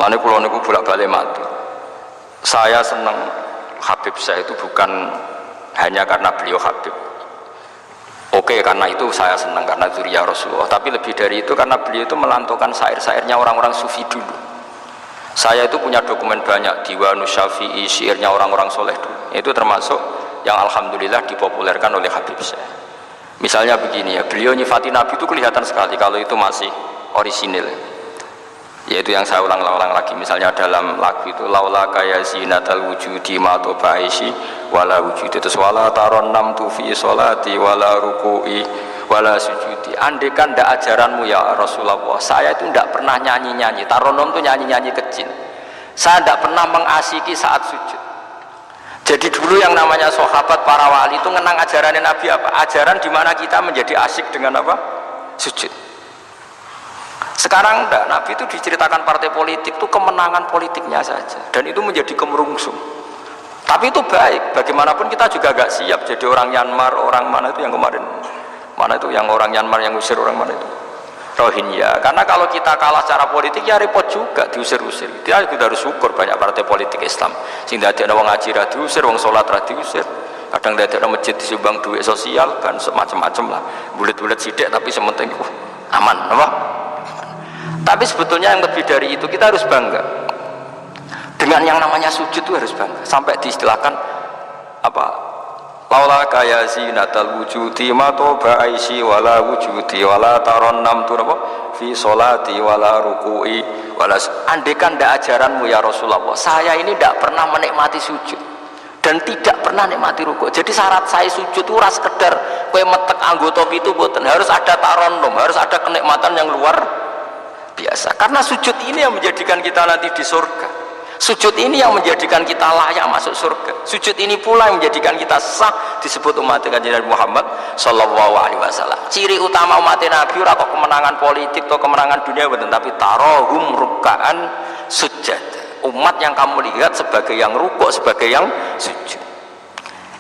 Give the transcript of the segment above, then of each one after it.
Mulane kula niku bolak-balik matur. Saya senang Habib saya itu bukan hanya karena beliau Habib. Oke, karena itu saya senang karena dzurriyyah Rasulullah. Tapi lebih dari itu karena beliau itu melantungkan syair-syairnya orang-orang sufi dulu. Saya itu punya dokumen banyak, Diwanus Syafi'i, syairnya orang-orang soleh dulu. Itu termasuk yang alhamdulillah dipopulerkan oleh Habib saya. Misalnya begini ya, beliau nyifati Nabi itu kelihatan sekali kalau itu masih orisinil. Yaitu yang saya ulang-ulang lagi, misalnya dalam lagu itu laula kaya zinatal wujudi ma tobaishi wala wujudi terus wala taron nam tu fi sholati wala ruku'i wala sujudi. Andekan ndak ajaranmu ya Rasulullah, saya itu ndak pernah nyanyi-nyanyi. Taronom itu nyanyi-nyanyi kecil. Saya ndak pernah mengasiki saat sujud. Jadi dulu yang namanya sahabat para wali itu ngenang ajaran Nabi apa? Ajaran di mana kita menjadi asyik dengan apa? Sujud. Sekarang enggak, Nabi itu diceritakan partai politik itu kemenangan politiknya saja, dan itu menjadi kemerungsung. Tapi itu baik, bagaimanapun kita juga agak siap jadi orang Myanmar, orang mana itu yang kemarin, mana itu yang orang Myanmar yang usir orang mana itu, Rohingya. Karena kalau kita kalah secara politik ya repot juga, diusir-usir. Kita harus syukur banyak partai politik Islam. Sehingga ada orang ngaji ra diusir, orang sholat ra diusir. Kadang ada masjid disumbang duit sosial, kan semacam-macam lah. Bulet-bulet sidik tapi sementing aman, apa? Tapi sebetulnya yang lebih dari itu kita harus bangga dengan yang namanya sujud itu, harus bangga sampai diistilahkan apa, laula kaya zinatal wujudi ma tobaishi wala wujudi wala taron nam tu apa fi sholati wala ruku'i wala. Andekan ndak ajaranmu ya Rasulullah, saya ini ndak pernah menikmati sujud dan tidak pernah nikmati ruku'. Jadi syarat saya sujud itu ras sekedar kowe metek anggota itu boten, harus ada taronum, harus ada kenikmatan yang luar biasa. Karena sujud ini yang menjadikan kita nanti di surga. Sujud ini yang menjadikan kita layak masuk surga. Sujud ini pula yang menjadikan kita sah disebut umat Kanjeng Nabi Muhammad sallallahu alaihi wasallam. Ciri utama umat Nabi ora kok kemenangan politik atau kemenangan dunia betul, tapi tarohum ruk'an sujud. Umat yang kamu lihat sebagai yang rukuk, sebagai yang sujud.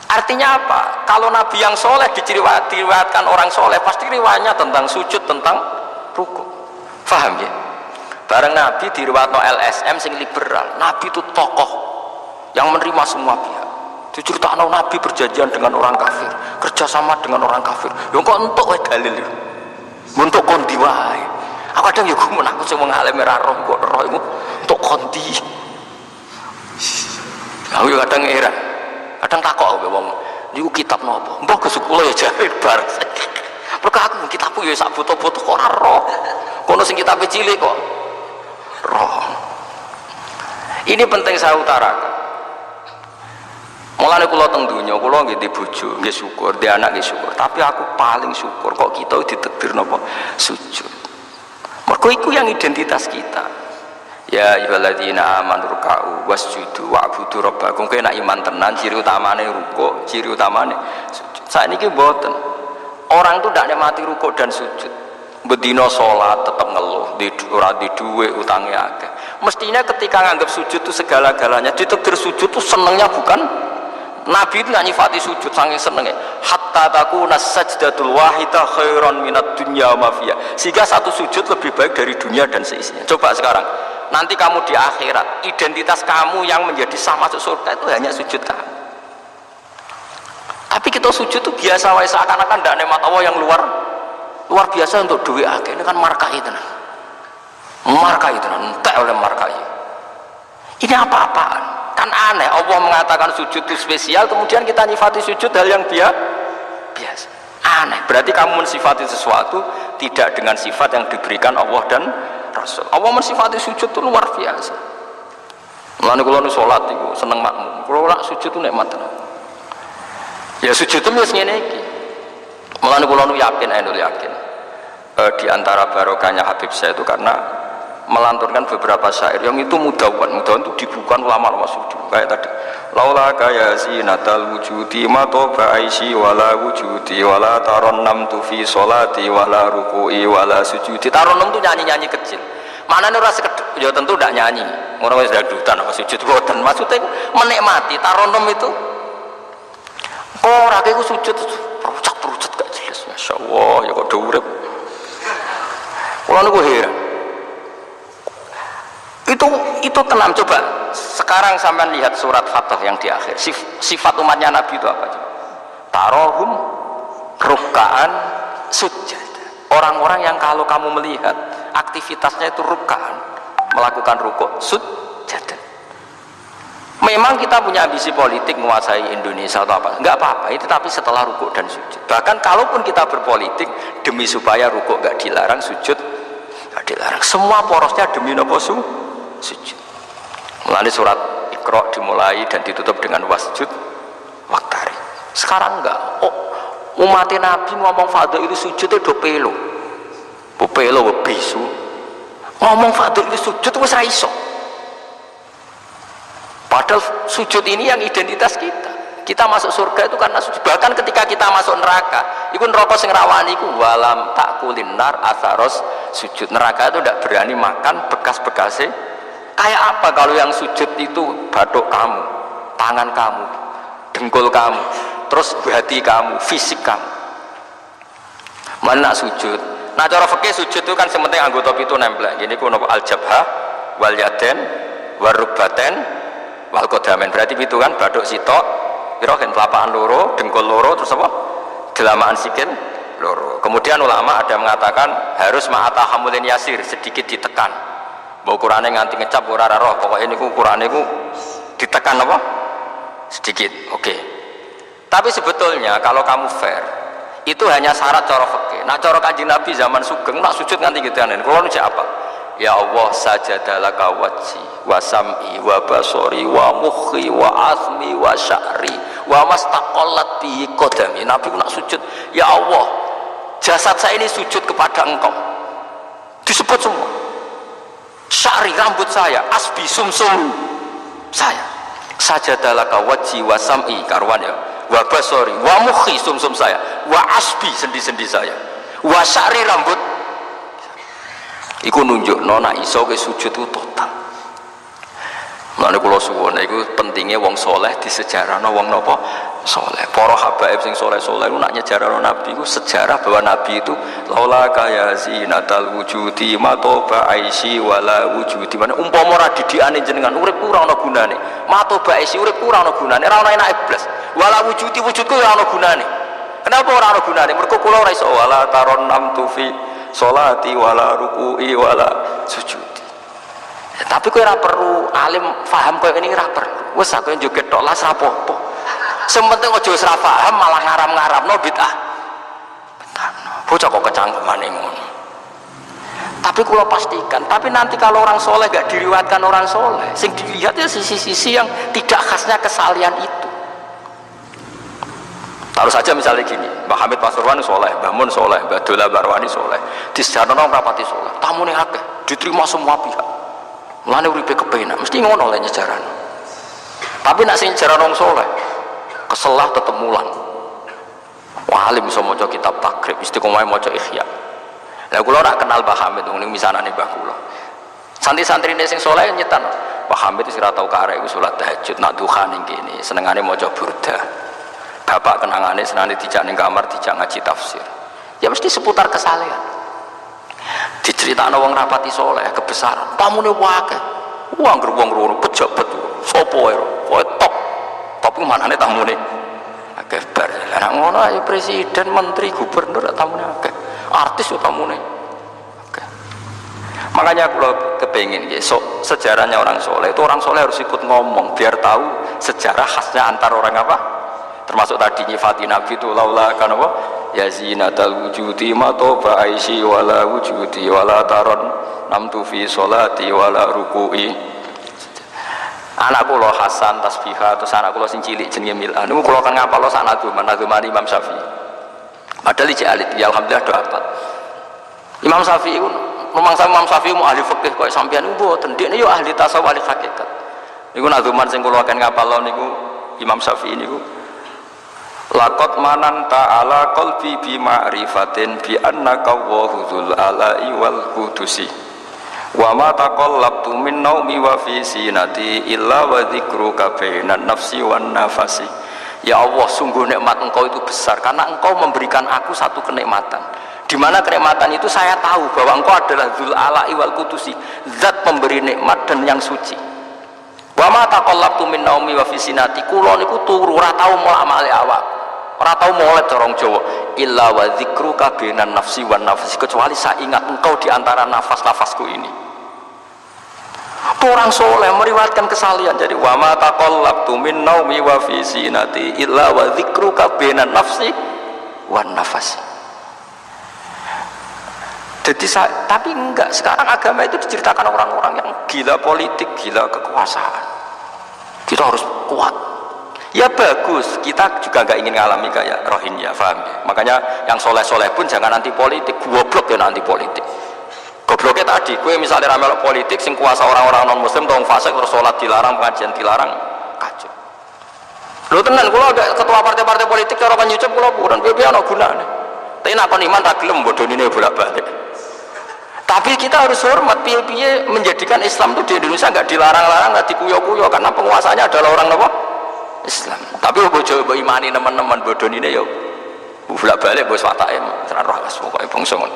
Artinya apa? Kalau Nabi yang soleh diriwayatkan orang soleh, pasti riwayatnya tentang sujud, tentang rukuk. Faham ya? Bareng Nabi diriwayatno LSM sing liberal. Nabi itu tokoh yang menerima semua pihak. Diceritakan Nabi berjanjian dengan orang kafir, kerjasama dengan orang kafir. Yo kok entuk wae dalil yo. Untuk kondi wae. Aku kadang yo gumun aku sing ngalem ora roh kok roh iku untuk kondi. Aku yo kadang heran. Kadang takok aku wong, niku kitab napa? Mbah Gus kula ya jare bar. Mergo aku kitabku yo sak foto-foto kok ora roh. Kono sing kitab cilik kok roh. Ini penting saya utarakan. Mulane kula teng donya, kula nggih di bojo, nggih syukur, di anak nggih syukur, tapi aku paling syukur kok kita ditakdir napa sujud. Mergo iku yang identitas kita. Ya ayyuhalladzina amanu ruk'u wasjudu wa'budu rabbakum. Kowe nek iman tenan ciri utamane rukuk, ciri utamane sujud. Saiki mboten. Orang itu ndak nikmati rukuk dan sujud. Bedino sholat tetap ngeluh, ora di duwe utangnya akeh. Mestinya ketika nganggap sujud itu segala-galanya, ditakdir sujud itu senengnya bukan Nabi itu nggak nyifati sujud saking senengnya. Hatta takuna sajdatul wahidah khairan minad dunya wa ma fiha. Sehingga satu sujud lebih baik dari dunia dan seisinya. Coba sekarang, nanti kamu di akhirat, identitas kamu yang menjadi sah masuk surga itu hanya sujud kamu. Tapi kita sujud itu biasa wae, seakan-akan ndak nikmat Allah yang luar biasa untuk duit akeh. Ini kan markai tenan. Markai tenan, entek oleh markai. Ini apa-apaan? Kan aneh, Allah mengatakan sujud itu spesial, kemudian kita nyifati sujud hal yang biasa. Aneh, berarti kamu mensifati sesuatu tidak dengan sifat yang diberikan Allah dan Rasul. Allah mensifati sujud itu luar biasa. Mulane kula nu salat iku seneng makmum. Kula nak sujud itu nikmat tenan. Ya sujud itu wis ngene iki. Mulane kula nu yakin di antara barokahnya Habib saya itu karena melanturkan beberapa syair yang itu mudawan itu dibukukan ulama-ulama sufi kayak tadi laula kaya zinatal wujudi ma tobaishi wala wujudi wala taron tu fi sholati wala ruku'i wala sujudi. Taronam itu nyanyi-nyanyi kecil, mana nih rasa ya tentu tidak nyanyi orang wis dangdutan apa sujud boten, maksudnya menikmati taronam itu orang itu sujud perucat gak jelas. Masya Allah ya kok urip. Kalau aku heran, Itu tenang. Coba sekarang sampean lihat surat Fatah yang di akhir. Sifat umatnya Nabi itu apa? Tarohum rukkaan sujud. Orang-orang yang kalau kamu melihat aktivitasnya itu rukkaan, melakukan rukuk sujud. Memang kita punya ambisi politik menguasai Indonesia atau apa, enggak apa-apa itu, tapi setelah rukuk dan sujud. Bahkan kalaupun kita berpolitik demi supaya rukuk enggak dilarang, sujud enggak dilarang, semua porosnya demi nopo sujud. Mulai surat Iqra dimulai dan ditutup dengan wasjud waktari. Sekarang enggak. Umat Nabi ngomong fardhu itu sujud itu pelo. Pelo bisu. Ngomong fardhu itu sujud wis ra iso. Padahal sujud ini yang identitas kita. Kita masuk surga itu karena sujud. Bahkan ketika kita masuk neraka, itu neraka sing rawani iku walam takulin nar asaros sujud. Neraka itu tidak berani makan bekas-bekasnya. Kayak apa kalau yang sujud itu batuk kamu, tangan kamu, dengkul kamu, terus hati kamu, fisik kamu. Mana sujud? Nah cara fikih sujud itu kan sementing anggota itu nempel. Gini ku nopo al jabhah wal yaden warukbaten wal qadamen. Berarti itu kan batuk sitok, piro kan telapak loro, dengkul loro, terus apa? Delamaan sikil loro. Kemudian ulama ada mengatakan harus ma'atahamulin yasir, sedikit ditekan. Bahwa Qur'ane nganti ngecap ora roh, pokoknya niku Qur'ane niku ditekan apa? Sedikit. Oke. Tapi sebetulnya kalau kamu fair, itu hanya syarat cara fikih. Nah cara Kanjeng Nabi zaman Sugeng nak sujud nganti gituanen. Kulo nu apa? Ya Allah sajadalaka wajhi wa sam'i wa basori wa mukhi wa azmi wa sya'ri wa mastaqallat bihi qadami. Nabi nak sujud, ya Allah jasad saya ini sujud kepada Engkau. Disebut semua. Sya'ri rambut saya, asbi sumsum saya. Sajadalaka wajhi wa sam'i karwan ya. Wa basori wa mukhi sumsum saya, wa asbi sendi-sendi saya, wa sya'ri rambut. Iku nunjuk nona iso ke sujud itu total. Mulane kula suwun iku pentingnya wong soleh disejarahno wong napa soleh. Para habaib sing soleh-soleh iku nak nyejarahno Nabi iku sejarah bahwa Nabi itu laula kaya zinatal wujudi matoba aisi wala wujudi. Mana umpama ora didikane jenengan urip ora ana gunane. Matoba aisi urip ora ana gunane, ora ana enake blas. Wala wujudi wujudku ora ana gunane. Kenapa ora ana gunane? Mergo kula ora iso wala taron namtu fi sholati wala ruku'i wala sujudi. Ya, tapi kowe ora perlu alim paham kowe ini ora perlu. Wis aku joget tok las ra apa-apa. Sing penting aja wis ra paham malah ngaram-ngaramno bid'ah. Bentarno. Bocah kok kecangkemane ngono. Tapi kula pastikan, tapi nanti kalau orang soleh gak diriwayatkan orang soleh, sing dilihat ya sisi-sisi yang tidak khasnya kesalian itu. Taruh saja misalnya gini, Mbak Hamid Pasuruan soleh, Mbak Mun soleh, Mbak Dola Barwani soleh, di sejarah orang rapati soleh, tamu nih akeh, diterima semua pihak. Mulane uripe kepenak, mesti ngono oleh nyejarah. Tapi nak sing nyejarah orang soleh, keselah tetep mulang. Wah, alim bisa maca kitab takrib, istiqomah maca Ihya. Lah kula ora kenal Mbah Hamid, ning misanane Mbah kula. Santri-santrine sing soleh nyetan, Mbah Hamid wis ora tau karek salat tahajud, nak duha ning kene, senengane maca burda. Bapak kenangannya senang dijak ning kamar dijak ngaji tafsir. Ya mesti seputar kesalehan. Diceritakno wong rapati soleh kebesaran. Tamune wae. Wong ngruwung pejabat sapa wae top. Top ku manane tamune. Akeh bar. Lah ngono ae presiden, menteri, gubernur tamune akeh. Artis yo tamune. Akeh. Makanya kalau kepengin besok sejarahnya orang soleh itu orang soleh harus ikut ngomong biar tahu sejarah khasnya antar orang apa. Termasuk tadi nyifati Nabi itu laula kan apa ya zinatal wujudi matoba aisi wala wujudi wala taron namtu fi sholati wala ruku'i. Anak kula Hasan tasbihah terus anak kula sing cilik jenenge Milan niku kula kan ngapal sak nadzuman Imam Syafi'i. Padahal iki alit ya alhamdulillah do hafal. Imam Syafi'i ku rumangsa Imam Syafi'i mu ahli fikih kok sampeyan mboten dekne yo ahli tasawuf ahli hakikat. Niku nadzuman sing kula kan ngapal niku Imam Syafi'i niku laqad mananta ala qalbi bi ma'rifatin bi annaka wahudul ala'i wal qudusi wa ma taqallabtu min naumi wa fi sinati illa wa dzikruka bainan nafsi wan nafasi. Ya Allah, sungguh nikmat engkau itu besar karena engkau memberikan aku satu kenikmatan Di mana kenikmatan itu saya tahu bahwa engkau adalah Dzul Ala'i wal Qudusi, zat pemberi nikmat dan yang suci. Wa ma taqallabtu min naumi wa fi sinati, kula niku turu ora tau molak-malik awak, ora tau molek corong Jawa, illa wa dzikruka bainan nafsi wan nafsi, kecuali saya ingat engkau di antara nafas-nafasku ini. Orang soleh meriwayatkan kesalian, jadi wa ma taqallabtu min naumi wa fi sinati illa wa dzikruka bainan nafsi wan nafsi. Jadi tapi enggak, sekarang agama itu diceritakan orang-orang yang gila politik, gila kekuasaan. Kita harus kuat. Ya bagus, kita juga enggak ingin ngalami kayak Rohingya, paham ya? Makanya yang soleh-soleh pun jangan anti politik, goblok ya anti politik. Gobloknya tadi, gue misalnya ramelok politik, sing kuasa orang-orang non muslim, tolong fasik, terus sholat dilarang, pengajian dilarang, kacau. Lu tenan, kalau ada ketua partai-partai politik, cara kan nyucup, kalau bukan BB ada gunanya. Tapi nak kon iman tak gelem bodoh ini bolak-balik. Tapi kita harus hormat, piye-piye menjadikan Islam itu di Indonesia nggak dilarang-larang, nggak dikuyo-kuyo, karena penguasanya adalah orang apa? Islam. Tapi bojo imani teman-teman bodoh ini ya bolak-balik bos watake terarah pokoknya bongsongan.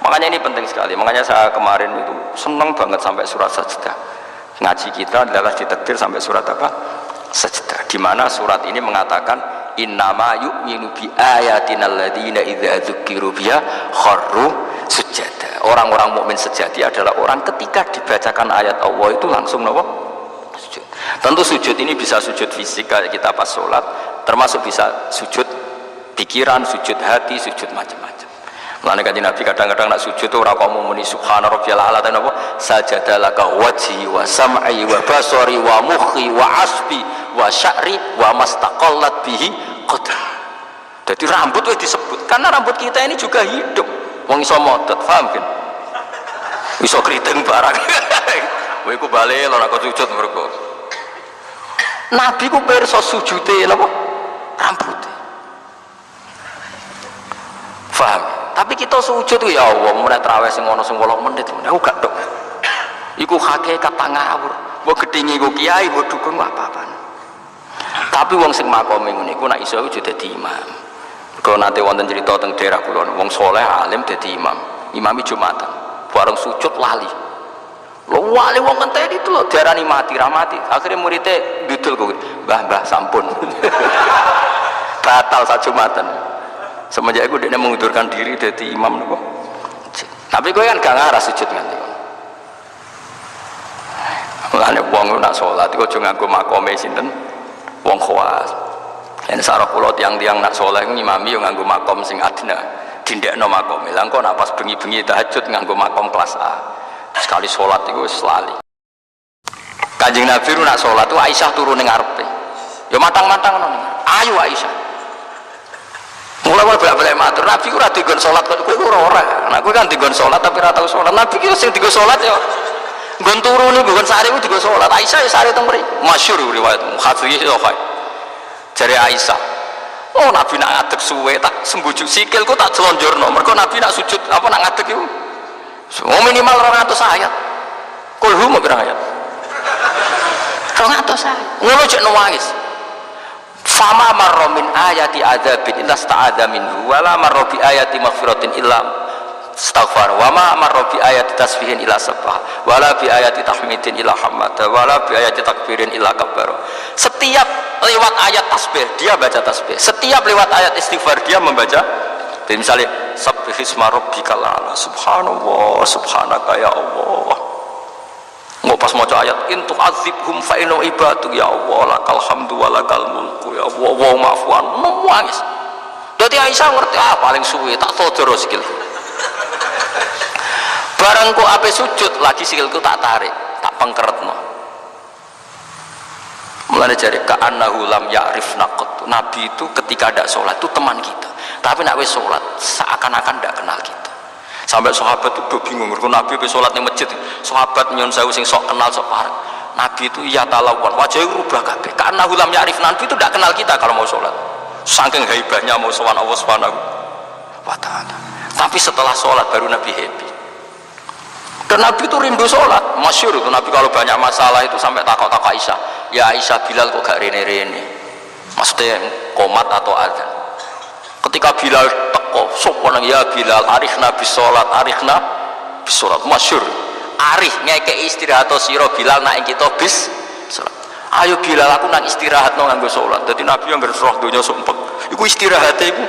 Makanya ini penting sekali. Makanya saya kemarin itu senang banget sampai surat Sajdah. Ngaji kita adalah ditakdir sampai surat apa? Sajdah. Di mana surat ini mengatakan innama yu'minu bi ayatina alladziina idza dzukiru biha kharru sujada. Orang-orang mukmin sejati adalah orang ketika dibacakan ayat Allah itu langsung nopo sujud. Tentu sujud ini bisa sujud fisik kayak kita pas sholat, termasuk bisa sujud pikiran, sujud hati, sujud macam-macam. Mulane kanjeng Nabi kadang-kadang nak sujud tuh ora kok muni subhana rabbiyal a'la ta napa sajadalaka wajhi wa sam'i wa basari wa mukhi wa asbi wa sya'ri wa mastaqallat bihi qadar. Jadi rambut wis disebut karena rambut kita ini juga hidup. Wong iso modot, paham kan? Iso kriting barang. Kowe iku bali lho nek sujud mergo. Nabi ku pirsa sujude napa? Rambute. Paham? Tapi kita sujud ya Allah, mulai terawih sing ono sing 8 menit, aku gak tok. Iku hakikat ngawur. Mbok gedhinge iku kiai, mbok dukun apa-apa. Tapi wong sing makome ngene iku nek iso iku dadi imam. Kalau nanti wonten cerita teng daerah kula, wong soleh alim dadi imam, imami Jumatan, bareng sujud lali. Lho wali wong ngenteni itu lho diarani mati ra mati. Akhirnya muridnya dudul kok, "Mbah, sampun." Batal sak Jumatan. Semenjak itu dia mengundurkan diri dadi imam napa. Tapi kowe kan gak ngarah sujud nganti. Mulane wong nak salat iku aja nganggo makome sinten? Wong khawas. Dan sarah kula tiang-tiang nak soleh ngimami yang nganggo makom sing adna dindekno makom lha engko nak pas bengi-bengi tahajud nganggo makom kelas A sekali sholat itu selali. Kanjeng Nabi nak sholat itu Aisyah turun ning ngarepe ya matang-matang ngono ayo Aisyah mulai bolak-balik matur Nabi ku ora digon sholat kok kowe ora anak kowe kan digon sholat tapi ora tau sholat Nabi ki sing digon sholat ya nggon turu niku nggon sare ku digon sholat Aisyah ya sare teng mriki masyhur riwayat muhaddzis ya jari Aisyah, oh Nabi nak ngadeg suwe tak sembujuk sikilku tak jelonjorno. Mergo Nabi nak sujud apa nak ngadeg itu, oh minimal 200 ayat. Kulhu mau berapa ayat? 200 ayat. Ngono cek nangis. Fama marro min ayati adzabin illa sta'adza minhu, wala marro bi ayati maghfiratin illa astaghfar, wa ma marro bi ayati tasbihin illa sabbah, wala bi ayati tahmidin illa hamada, wala bi ayati takbirin illa kabbara. Setiap lewat ayat tasbih dia baca tasbih, setiap lewat ayat istighfar dia membaca. Jadi misalnya sabbihisma rabbikal a'la, subhanallah subhanaka ya Allah. Mau pas maca ayat in tu'adzibhum fa inna ibaduk ya Allah lakal hamdu wa lakal mulku ya Allah wa ma'fuan nangis. Dadi Aisyah ngerti paling suwe tak todoro sikil. Barangku ape sujud lagi sikilku tak tarik tak pengkeretno. Mulane jare ka'annahu lam ya'rif naqat. Nabi itu ketika ada sholat itu teman kita, tapi nak wis sholat seakan-akan tidak kenal kita. Sampai sahabat itu bingung, mergo Nabi wis sholat ning masjid, sahabat nyun sewu sing sok kenal sok parek. Nabi itu ya talawan, wajahnya rubah kabeh. Ka'annahu lam ya'rif, Nabi itu tidak kenal kita kalau mau sholat. Saking haibahnya mau sowan Allah Subhanahu wa ta'ala. Tapi setelah sholat baru Nabi happy. Dan Nabi itu rindu sholat, masyhur itu Nabi kalau banyak masalah itu sampai takut-takut Aisyah, ya Aisyah Bilal kok gak rene-rene, maksudnya komat atau adzan. Ketika Bilal teko, sapa nang ya Bilal, arifna bis salat, arifna bis salat, masyhur. Arif ngekeki istirahat sira Bilal nak kita bis salat. Ayo Bilal aku nang istirahat nang nganggo salat. Dadi Nabi yang roh donya sumpek. Iku istirahate iku.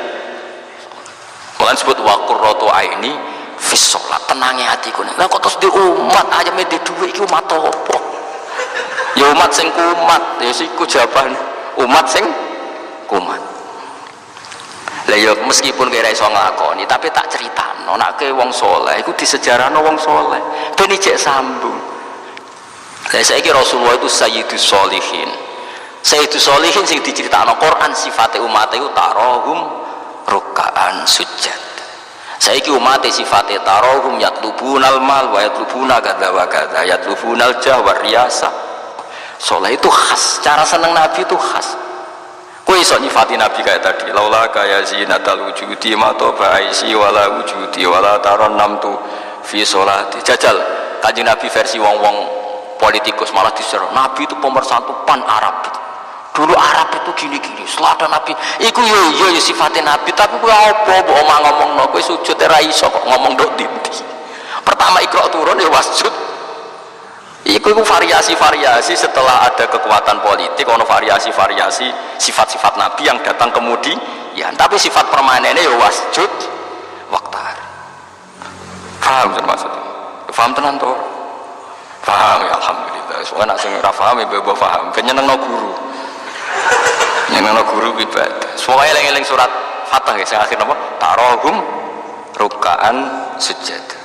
Malah sebut wa qurratu aini fis salat, tenange atiku. Lah kok terus di umat ayame di dhuwit iki umat apa? Ya umat sing kumat, ya siku jawaban umat sing kumat. Lah ya meskipun kira iso nglakoni, tapi tak critakno nek ke wong saleh iku disejarahno wong saleh ben ijek sambung. Lah saiki Rasulullah itu sayyidus sholihin. Sayyidus sholihin sing diceritakno Quran sifate umat iku tarahum ruk'an sujud. Saiki umat sifate tarahum yatlubunal mal wa yatlubuna kadza wa kadza yatlubunal jah wa riyasa. Soleh itu khas, cara seneng Nabi itu khas. Kue iso nyifati Nabi kayak tadi, laula kaya zinatal wujudi matoba aisi wala wujudi wala taron namtu fi sholati. Jajal Kanjeng Nabi versi wong-wong politikus malah diserang Nabi itu pemersatu pan Arab. Dulu Arab itu gini-gini, selada Nabi iku yo sifatnya Nabi, tapi kue apa mbok omah ngomongno, kue sujud ra iso kok ngomong ndok ndi. Pertama Iqra turun ya wasjud. Itu variasi-variasi setelah ada kekuatan politik, ono variasi-variasi sifat-sifat Nabi yang datang kemudian. Tapi sifat permanennya ya wasjud waktar. Paham maksudnya? Paham tenan toh? Paham ya alhamdulillah. Soalnya nak sing ora paham ya bebo paham. Kenyenengno guru. Nyenengno guru ibadah. Soalnya eling-eling surat Fatah ya sing akhir napa? Tarahum ruk'an sujud.